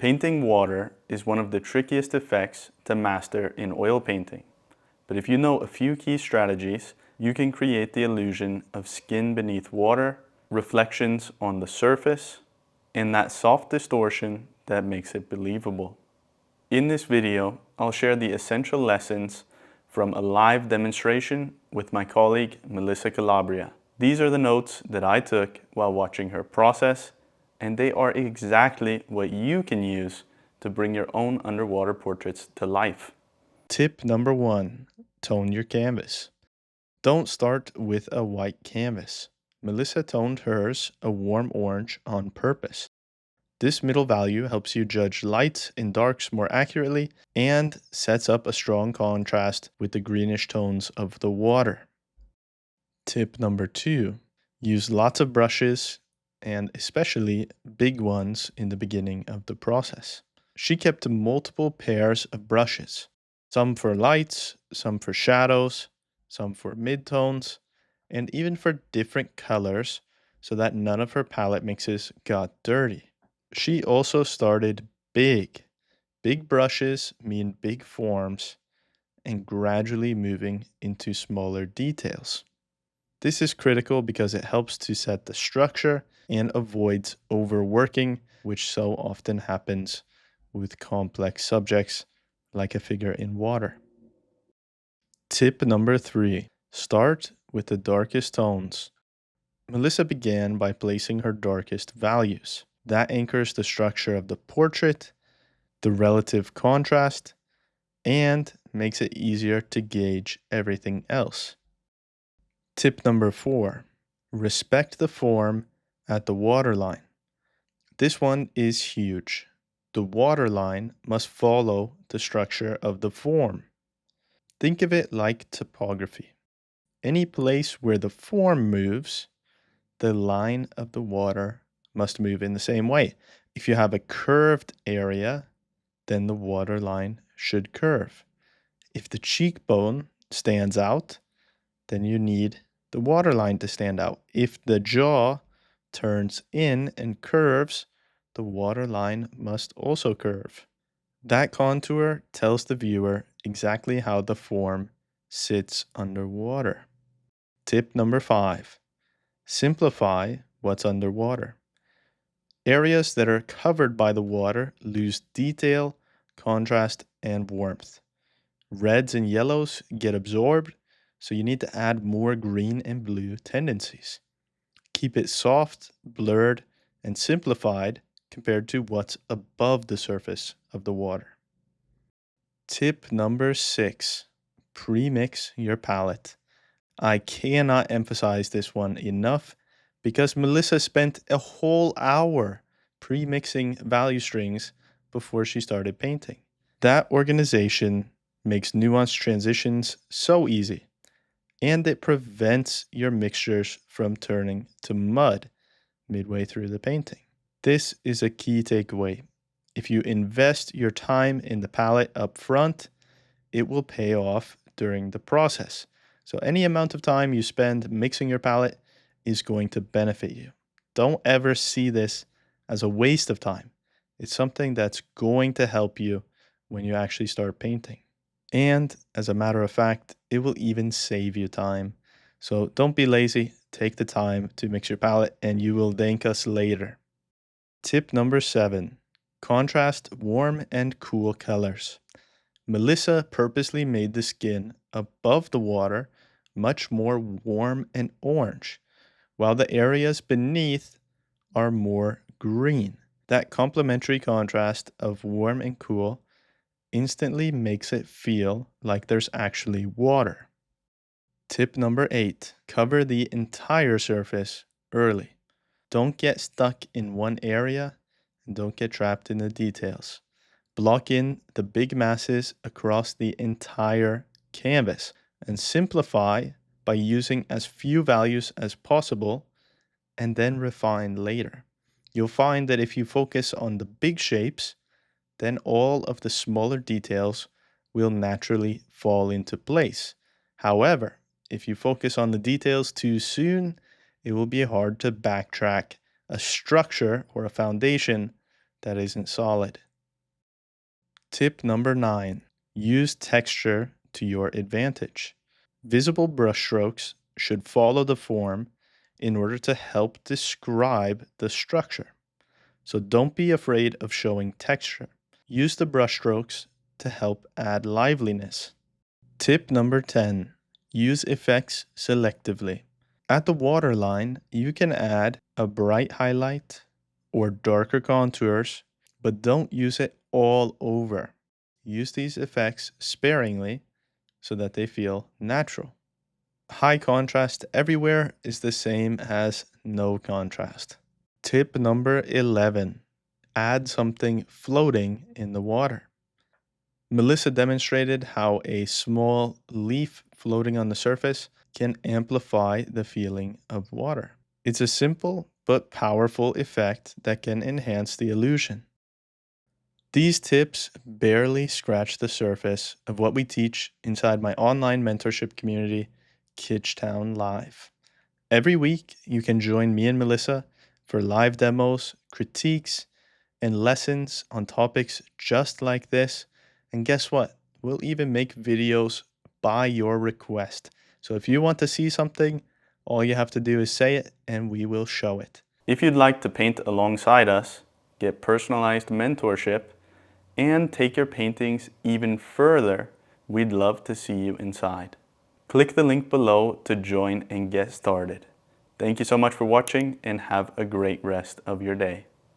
Painting water is one of the trickiest effects to master in oil painting. But if you know a few key strategies, you can create the illusion of skin beneath water, reflections on the surface, and that soft distortion that makes it believable. In this video, I'll share the essential lessons from a live demonstration with my colleague Melisa Calabria. These are the notes that I took while watching her process, and they are exactly what you can use to bring your own underwater portraits to life. Tip number 1, tone your canvas. Don't start with a white canvas. Melisa toned hers a warm orange on purpose. This middle value helps you judge lights and darks more accurately and sets up a strong contrast with the greenish tones of the water. Tip number 2, use lots of brushes and especially big ones in the beginning of the process. She kept multiple pairs of brushes, some for lights, some for shadows, some for midtones, and even for different colors so that none of her palette mixes got dirty. She also started big. Big brushes mean big forms and gradually moving into smaller details. This is critical because it helps to set the structure and avoids overworking, which so often happens with complex subjects like a figure in water. Tip number 3, start with the darkest tones. Melisa began by placing her darkest values. That anchors the structure of the portrait, the relative contrast, and makes it easier to gauge everything else. Tip number 4, respect the form at the waterline. This one is huge. The waterline must follow the structure of the form. Think of it like topography. Any place where the form moves, the line of the water must move in the same way. If you have a curved area, then the waterline should curve. If the cheekbone stands out, then you need the waterline to stand out. If the jaw turns in and curves, the waterline must also curve. That contour tells the viewer exactly how the form sits underwater. Tip number 5, simplify what's underwater. Areas that are covered by the water lose detail, contrast, and warmth. Reds and yellows get absorbed, so you need to add more green and blue tendencies. Keep it soft, blurred, and simplified compared to what's above the surface of the water. Tip number 6, pre-mix your palette. I cannot emphasize this one enough because Melisa spent a whole hour pre-mixing value strings before she started painting. That organization makes nuanced transitions so easy, and it prevents your mixtures from turning to mud midway through the painting. This is a key takeaway. If you invest your time in the palette up front, it will pay off during the process. So any amount of time you spend mixing your palette is going to benefit you. Don't ever see this as a waste of time. It's something that's going to help you when you actually start painting. And as a matter of fact, it will even save you time. So don't be lazy. Take the time to mix your palette and you will thank us later. Tip number 7, contrast warm and cool colors. Melisa purposely made the skin above the water much more warm and orange, while the areas beneath are more green. That complementary contrast of warm and cool instantly makes it feel like there's actually water. Tip number 8, cover the entire surface early. Don't get stuck in one area and don't get trapped in the details. Block in the big masses across the entire canvas and simplify by using as few values as possible and then refine later. You'll find that if you focus on the big shapes, then all of the smaller details will naturally fall into place. However, if you focus on the details too soon, it will be hard to backtrack a structure or a foundation that isn't solid. Tip number 9. Use texture to your advantage. Visible brushstrokes should follow the form in order to help describe the structure. So don't be afraid of showing texture. Use the brushstrokes to help add liveliness. Tip number 10. Use effects selectively. At the waterline, you can add a bright highlight or darker contours, but don't use it all over. Use these effects sparingly so that they feel natural. High contrast everywhere is the same as no contrast. Tip number 11. Add something floating in the water. Melisa demonstrated how a small leaf floating on the surface can amplify the feeling of water. It's a simple but powerful effect that can enhance the illusion. These tips barely scratch the surface of what we teach inside my online mentorship community, Kitschtown Live. Every week, you can join me and Melisa for live demos, critiques, and lessons on topics just like this. And guess what? We'll even make videos by your request. So if you want to see something, all you have to do is say it and we will show it. If you'd like to paint alongside us, get personalized mentorship, and take your paintings even further, we'd love to see you inside. Click the link below to join and get started. Thank you so much for watching and have a great rest of your day.